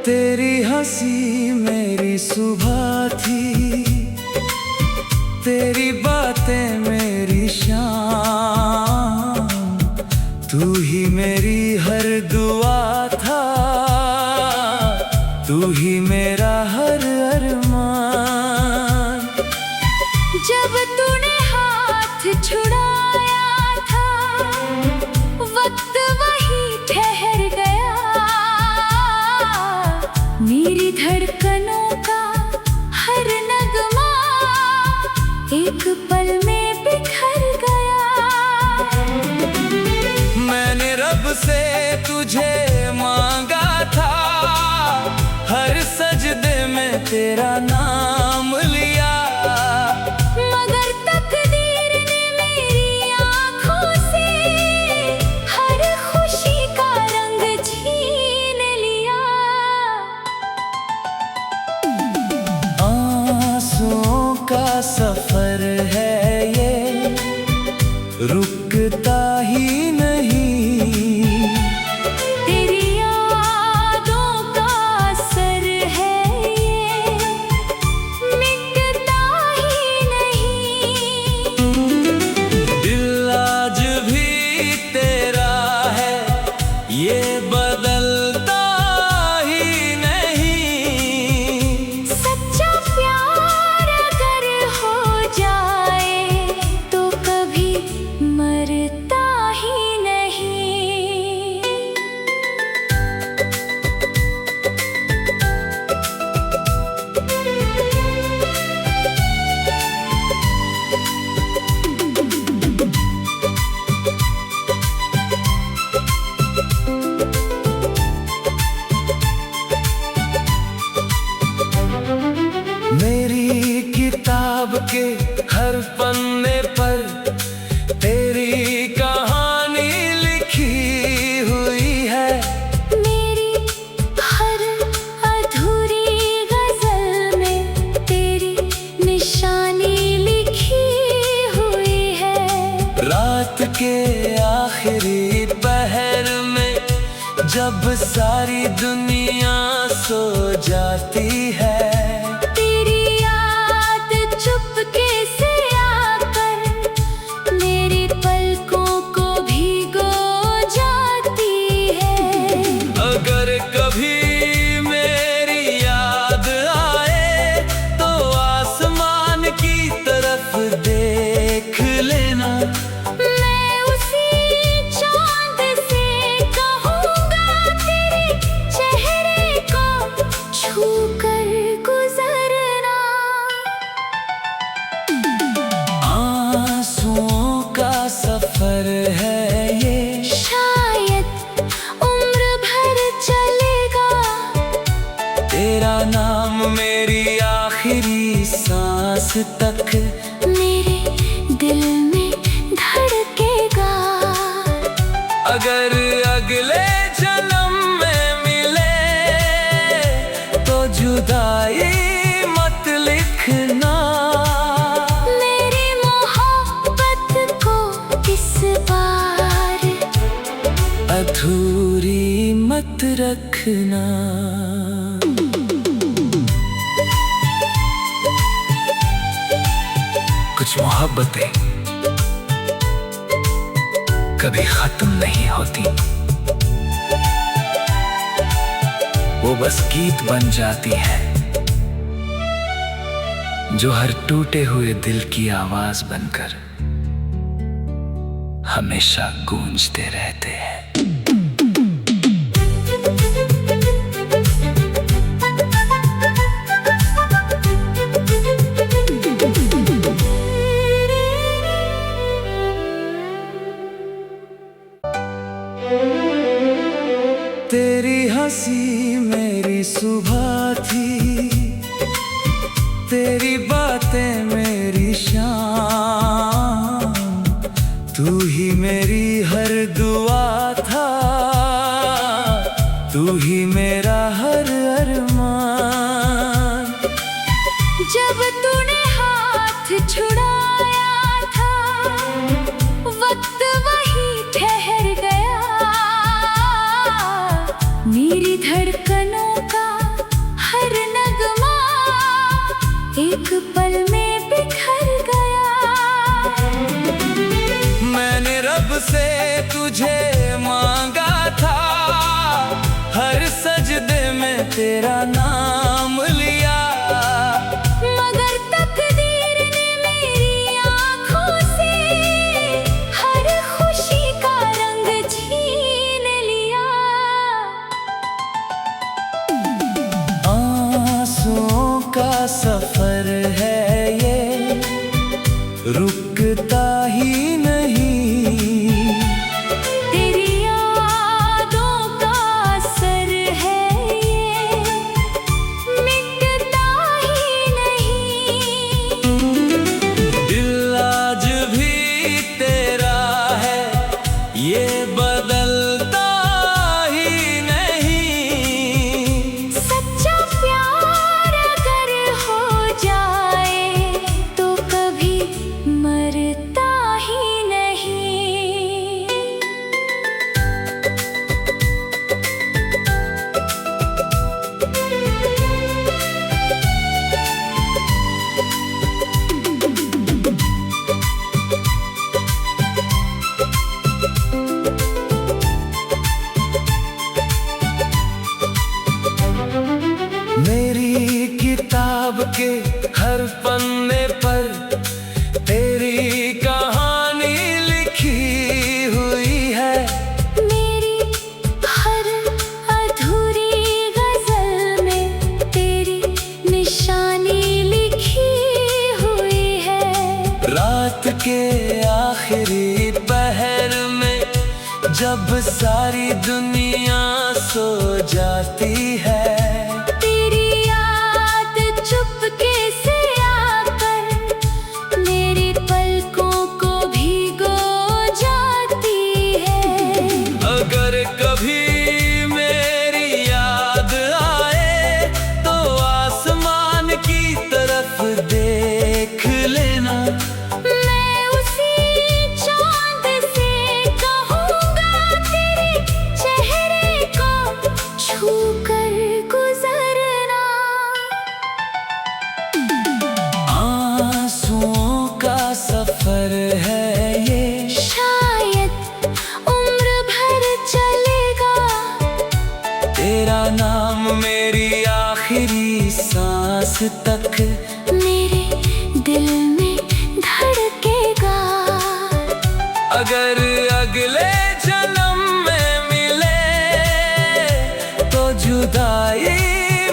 तेरी हंसी मेरी सुबह थी, तेरी बातें मेरी शाम, तू ही मेरी हर दुआ था, तू ही मेरा हर अरमान। जब तूने हाथ छुड़ाया था, वक्त वही ठहर गया, मेरी धड़कनों का हर नगमा एक पल में बिखर गया। मैंने रब से तुझे मांगा था, हर सजदे में तेरा नाम लिया, मगर तकदीर ने मेरी आँखों से हर खुशी का रंग छीन लिया। आंसुओं का सफर है ये, रुकता ही नहीं, तेरी यादों का असर है ये, मिटता ही नहीं। दिल आज भी तेरा है, ये बदलता ही नहीं। सच्चा प्यार अगर हो जाए तो कभी मरता ही नहीं। मेरी किताब के हर पन्ने पर तेरी कहानी लिखी हुई है, मेरी हर अधूरी गजल में तेरी निशानी लिखी हुई है। रात के आखिरी पहर में जब सारी दुनिया सो जाती है, तेरी याद चुपके से आकर मेरी पलकों को भिगो जाती है। अगर कभी मेरी याद आए तो आसमान की तरफ देख लेना, मैं उसी चांद से कहूँगा तेरे चेहरे को छू कर गुजरना। आंसुओं का सफर है ये, शायद उम्र भर चलेगा, तेरा नाम मेरी आखिरी सांस तक मेरे दिल में धड़केगा। अगर अगले जन्म में मिले तो जुदाई मत लिखना, मेरी मोहब्बत को इस बार अधूरी मत रखना। कुछ मोहब्बतें कभी खत्म नहीं होती, वो बस गीत बन जाती है जो हर टूटे हुए दिल की आवाज बनकर हमेशा गूंजते रहते हैं। तेरी हंसी मेरी सुबह थी, तेरी बातें मेरी शाम, तू ही मेरी हर दुआ था, तू ही मेरा हर अरमान। जब तूने हाथ छुड़ाया था, वक्त वही ठहर गया, मेरी धड़कनों का हर नगमा एक पल में बिखर गया। मैंने रब से तुझे मांगा था, हर सजदे में तेरा नाम लिया। मगर तकदीर ने मेरी आँखों से हर खुशी का रंग छीन लिया। आंसुओं का सफर है ये, रुकता ही नहीं। तेरी यादों का असर है ये, मिटता ही नहीं। दिल आज भी तेरा है, ये बदलता ही नहीं। सच्चा प्यार अगर हो जाए तो कभी मरता ही नहीं। मेरी किताब के हर पन्ने पर तेरी कहानी लिखी हुई है। मेरी हर अधूरी गजल में तेरी निशानी लिखी हुई है। रात के आखिरी पहर में जब सारी दुनिया सो जाती है, तेरी याद चुपके से आकर मेरी पलकों को भिगो जाती है। अगर कभी मेरी याद आए तो आसमान की तरफ देख लेना। मैं उसी चांद से कहूँगा तेरे चेहरे को छू कर गुजरना। आंसुओं का सफर है ये, शायद उम्र भर चलेगा। तेरा नाम मेरी आखिरी सांस तक मेरे दिल में धड़केगा। अगर अगले जन्म में मिले तो जुदाई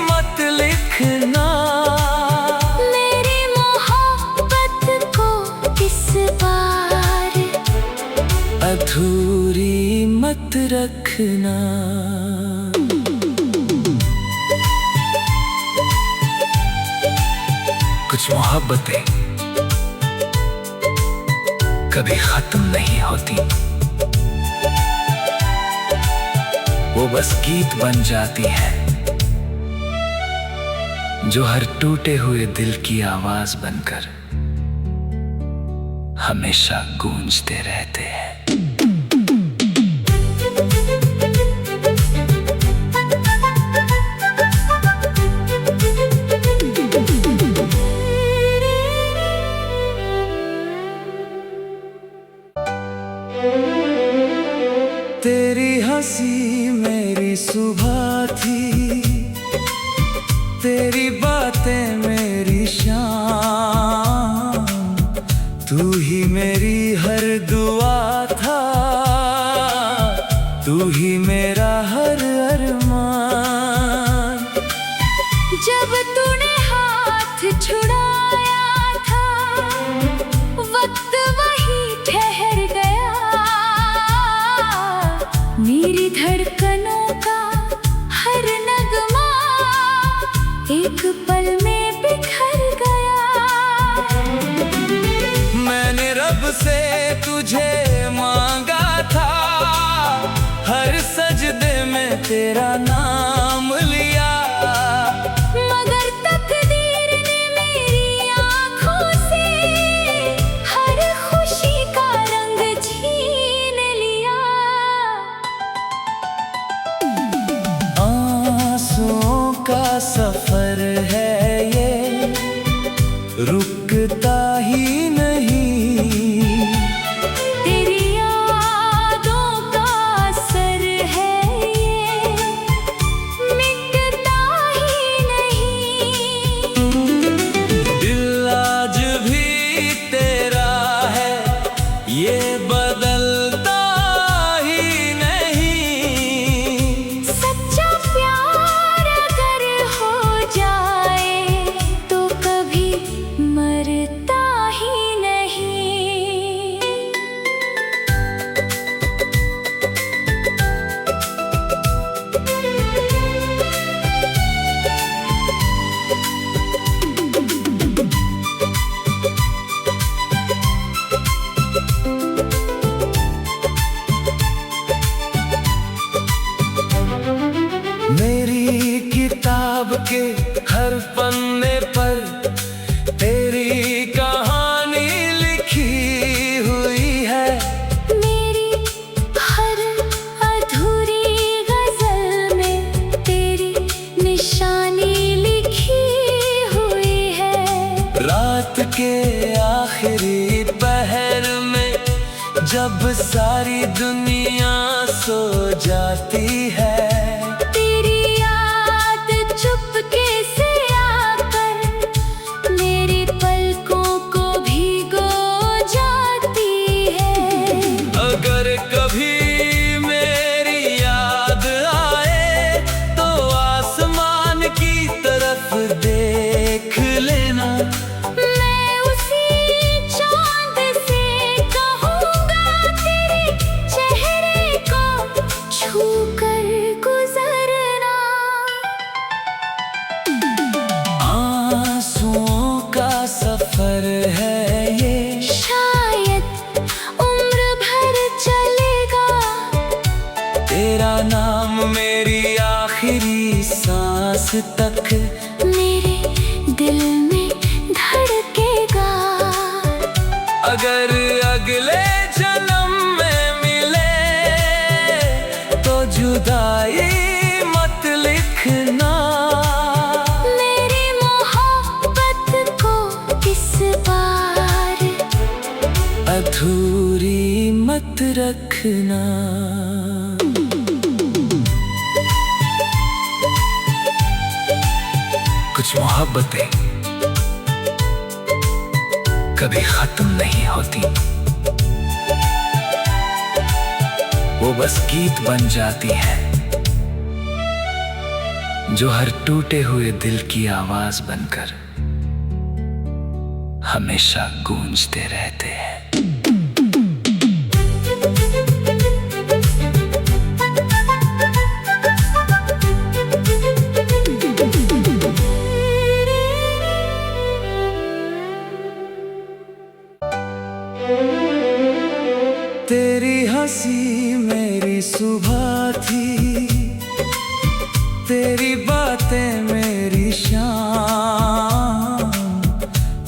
मत लिखना। मेरी मोहब्बत को इस बार अधूरी मत रखना। कुछ मोहब्बतें कभी खत्म नहीं होती, वो बस गीत बन जाती है जो हर टूटे हुए दिल की आवाज बनकर हमेशा गूंजते रहते हैं। तेरी हंसी मेरी सुबह थी, तेरी बातें मेरी शाम, तू ही मेरी हर दुआ था, तू ही मेरा हर अरमान। जब तूने हाथ छुड़ाया था वक्त वही ठहर गया। मेरी धड़कनों का हर नगमा एक पल में बिखर गया। मैंने रब से तुझे मांगा था, हर सजदे में तेरा नाम लिया। मगर तकदीर ने मेरी आँखों से हर खुशी का रंग छीन लिया। रुकता ही नहीं। तेरी यादों का असर है ये, मिटता ही नहीं। दिल आज भी तेरा है, ये बदलता ही नहीं। सच्चा प्यार अगर हो जाए तो कभी मरता ही नहीं। मेरी किताब के हर पन्ने पर तेरी कहानी लिखी हुई है। मेरी हर अधूरी गजल में तेरी निशानी लिखी हुई है। रात के आखिरी पहर में जब सारी दुनिया सो जाती है, तेरी याद चुपके से आकर मेरी पलकों को भिगो जाती है। अगर कभी मेरी याद आए तो आसमान की तरफ देख लेना। मैं उसी चांद से कहूँगा तेरे चेहरे को छू कर गुजरना। आंसुओं का सफर है ये, शायद उम्र भर चलेगा। तेरा नाम मेरी आखिरी सांस तक मेरे दिल में धड़केगा। अगर अगले जन्म में मिले तो जुदाई मत लिखना। मेरी मोहब्बत को इस बार अधूरी मत रखना। कुछ मोहब्बतें कभी खत्म नहीं होती, वो बस गीत बन जाती है जो हर टूटे हुए दिल की आवाज बनकर हमेशा गूंजते रहते हैं। तेरी हंसी मेरी सुबह थी, तेरी बातें मेरी शाम,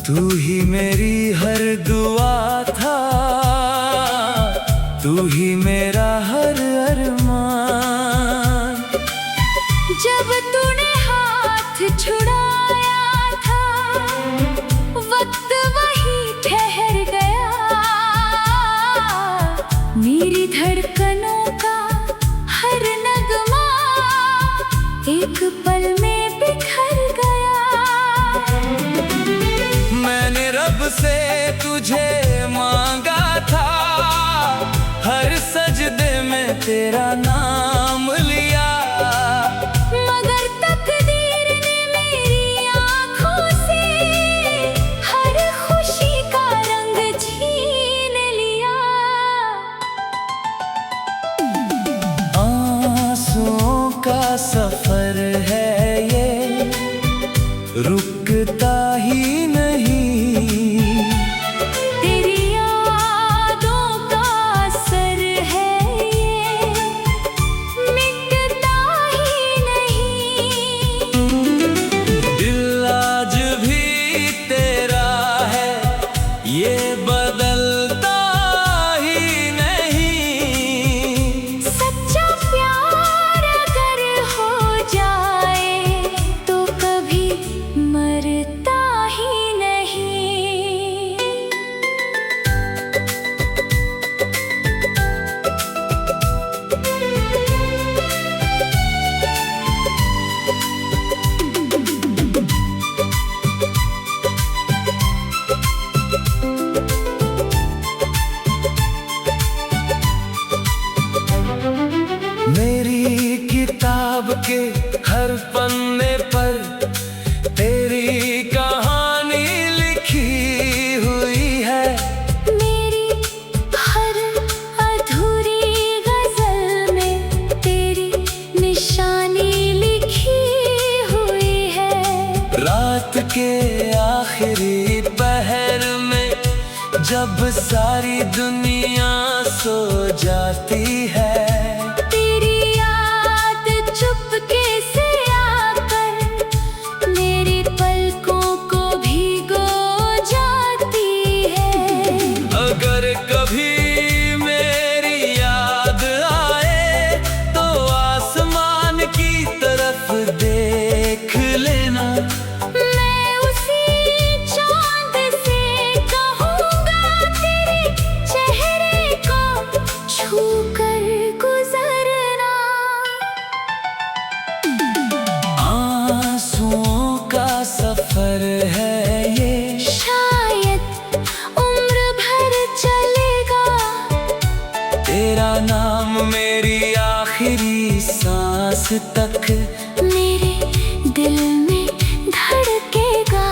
तू ही मेरी हर दुआ था, तू ही मेरा हर अरमान। जब तूने हाथ छुड़ाया था वक्त वही ठहर गया। मेरी धड़कनों का हर नगमा एक पल में बिखर गया। मैंने रब से तुझे मांगा था, हर सजदे में तेरा नाम लिया। मगर तकदीर ने मेरी आँखों से हर खुशी का रंग छीन लिया। आंसुओं का सफर है ये, रुकता ही नहीं। तेरी यादों का असर है ये, मिटता ही नहीं। दिल आज भी तेरा है, ये बदलता ही नहीं। सच्चा प्यार अगर हो के हर पन्ने पर तेरी कहानी लिखी हुई है। मेरी हर अधूरी गजल में तेरी निशानी लिखी हुई है। रात के आखिरी पहर में जब सारी दुनिया सो जाती है, तेरी याद चुपके से आकर मेरी पलकों को भिगो जाती है। अगर कभी मेरी याद आए तो आसमान की तरफ देख लेना। मैं उसी चांद से कहूँगा तेरे चेहरे को छू कर गुजरना। आंसुओं का सफर है ये, शायद उम्र भर चलेगा। तेरा नाम मेरी आखिरी सांस तक मेरे दिल में धड़केगा।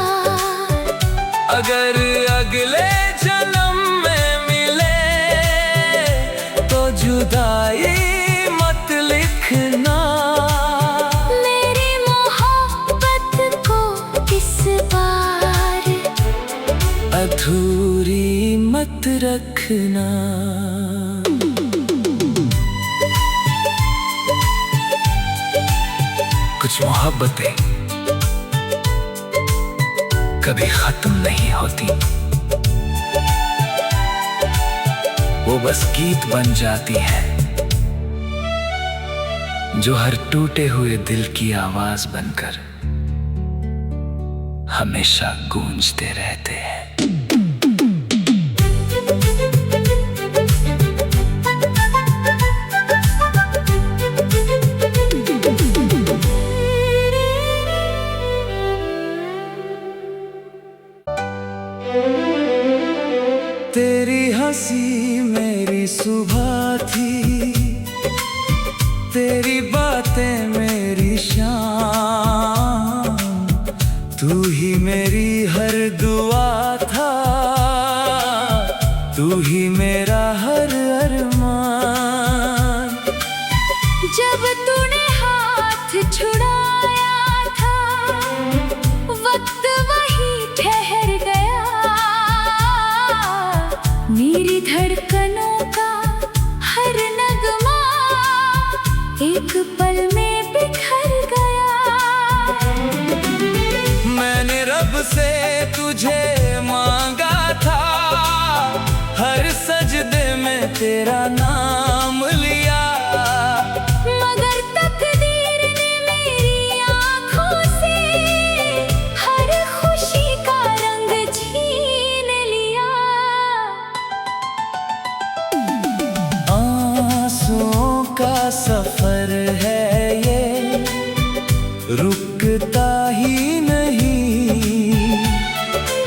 अगर अगले जन्म में मिले तो जुदाई मत लिखना। मेरी मोहब्बत को इस बार अधूरी मत रखना। कुछ मोहब्बतें कभी खत्म नहीं होती, वो बस गीत बन जाती है जो हर टूटे हुए दिल की आवाज बनकर हमेशा गूंजते रहते हैं। तेरी हंसी मेरी सुबह थी, तेरी बातें मेरी शाम, तू ही मेरी हर दुआ था, तू ही मेरा हर अरमान। जब तूने हाथ छुड़ाया था वक्त वही ठहर गया। मेरी धड़कनों का हर नगमा एक पल में बिखर गया। मैंने रब से तुझे मांगा था, हर सजदे में तेरा नाम लिया। मगर तकदीर ने मेरी आँखों से हर खुशी का रंग छीन लिया। आंसुओं का सफर है ये, रुकता ही नहीं।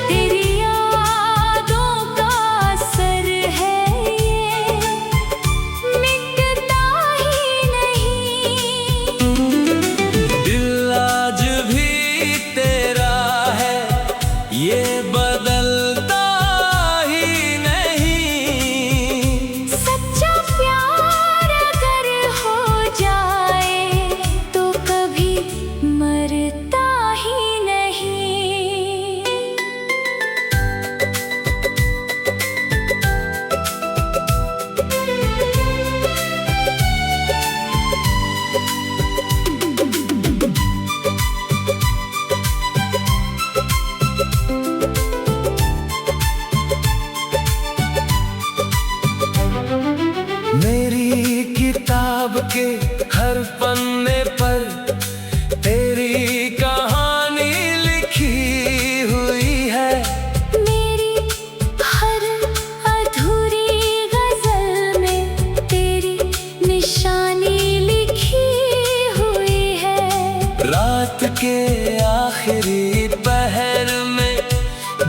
तेरी यादों का असर है ये, मिटता ही नहीं। दिल आज भी तेरा है, ये बदलता ही नहीं। सच्चा प्यार अगर हो जाए तो कभी मरता ही नहीं। मेरी किताब के हर पन्ने पर तेरी कहानी लिखी हुई है। मेरी हर अधूरी गजल में तेरी निशानी लिखी हुई है। रात के आखिरी पहर में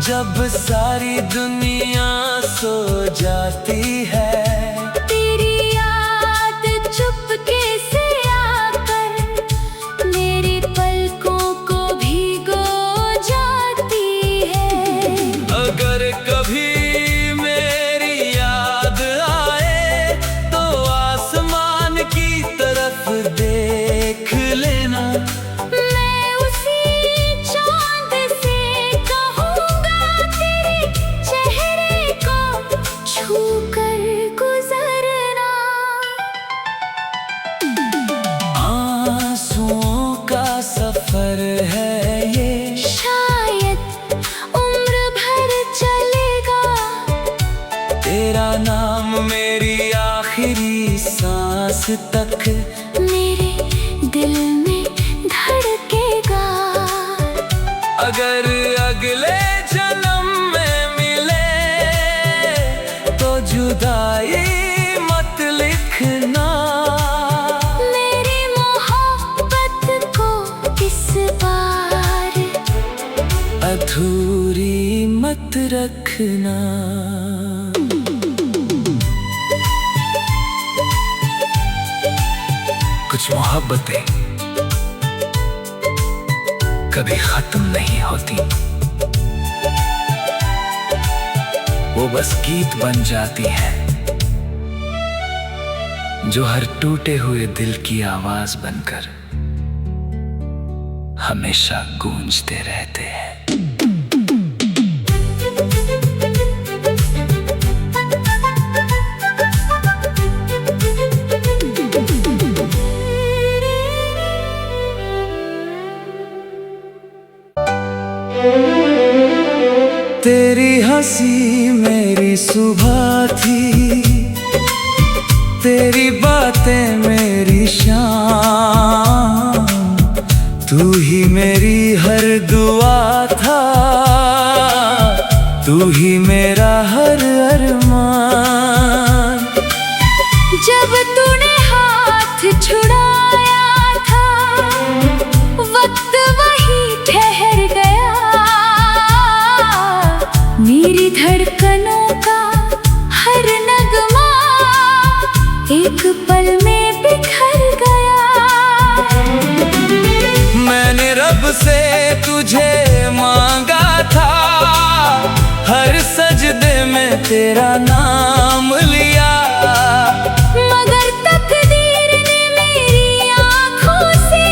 जब सारी दुनिया सो जाती है, तेरी याद चुपके से आकर सफर है ये, शायद उम्र भर चलेगा। तेरा नाम मेरी आखिरी सांस तक मेरे दिल में धड़केगा। अगर अगले जन्म में मिले तो जुदाई मत लिखना। मेरी मोहब्बत को इस बार अधूरी मत रखना। कुछ मोहब्बतें कभी खत्म नहीं होती, वो बस गीत बन जाती हैं जो हर टूटे हुए दिल की आवाज बनकर हमेशा गूंजते रहते हैं। तेरी हंसी मेरी सुबह थी, तेरी बातें मेरी शाम, तू ही मेरी हर दुआ था, तू ही मेरा हर अरमान। जब तूने हाथ छुड़ाया था, वक्त वही ठहर गया। मेरी धड़कनों का हर नगमा एक पल में बिखर गया। मैंने रब से तुझे मांगा था, हर सजदे में तेरा नाम लिया। मगर तकदीर ने मेरी आँखों से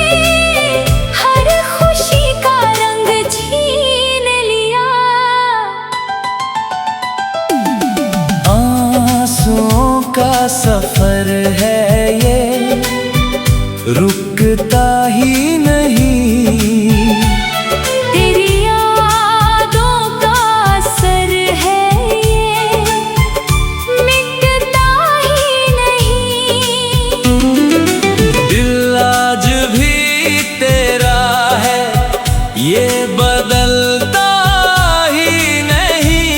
हर खुशी का रंग छीन लिया। आंसुओं का सफर है ये, रुकता ही नहीं। तेरी यादों का असर है ये, मिटता ही नहीं। दिल आज भी तेरा है, ये बदलता ही नहीं।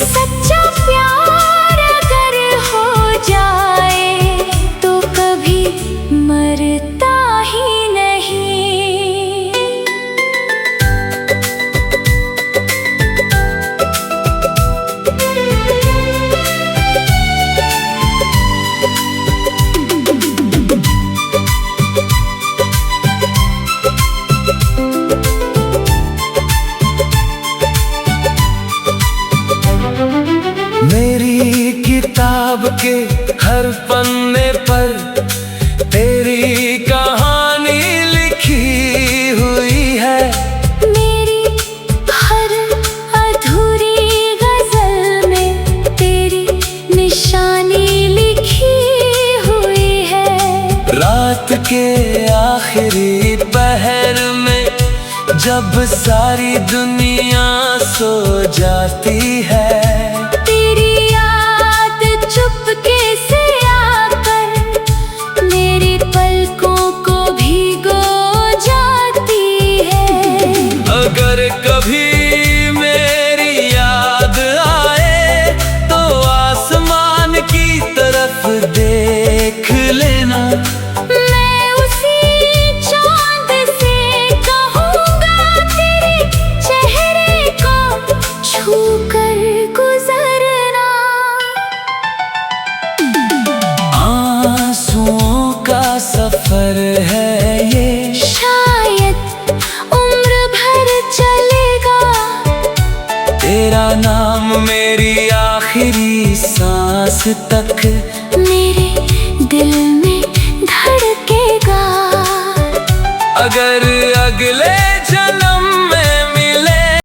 सच्चा प्यार अगर हो जाए तो कभी मरता ही नहीं। मेरी किताब के हर पन्ने पर तेरी कहानी लिखी हुई है। मेरी हर अधूरी गजल में तेरी निशानी लिखी हुई है। रात के आखिरी पहर में जब सारी दुनिया सो जाती है, तेरी याद चुपके से आकर मेरी पलकों को भिगो जाती है। अगर कभी मेरी याद आए तो आसमान की तरफ देख लेना। मैं उसी चांद से कहूँगा तेरे चेहरे को छू कर गुजरना। आंसुओं का सफर है ये, शायद उम्र भर चलेगा। तेरा नाम मेरी आखिरी सांस तक मेरे दिल में धड़केगा। अगर अगले जन्म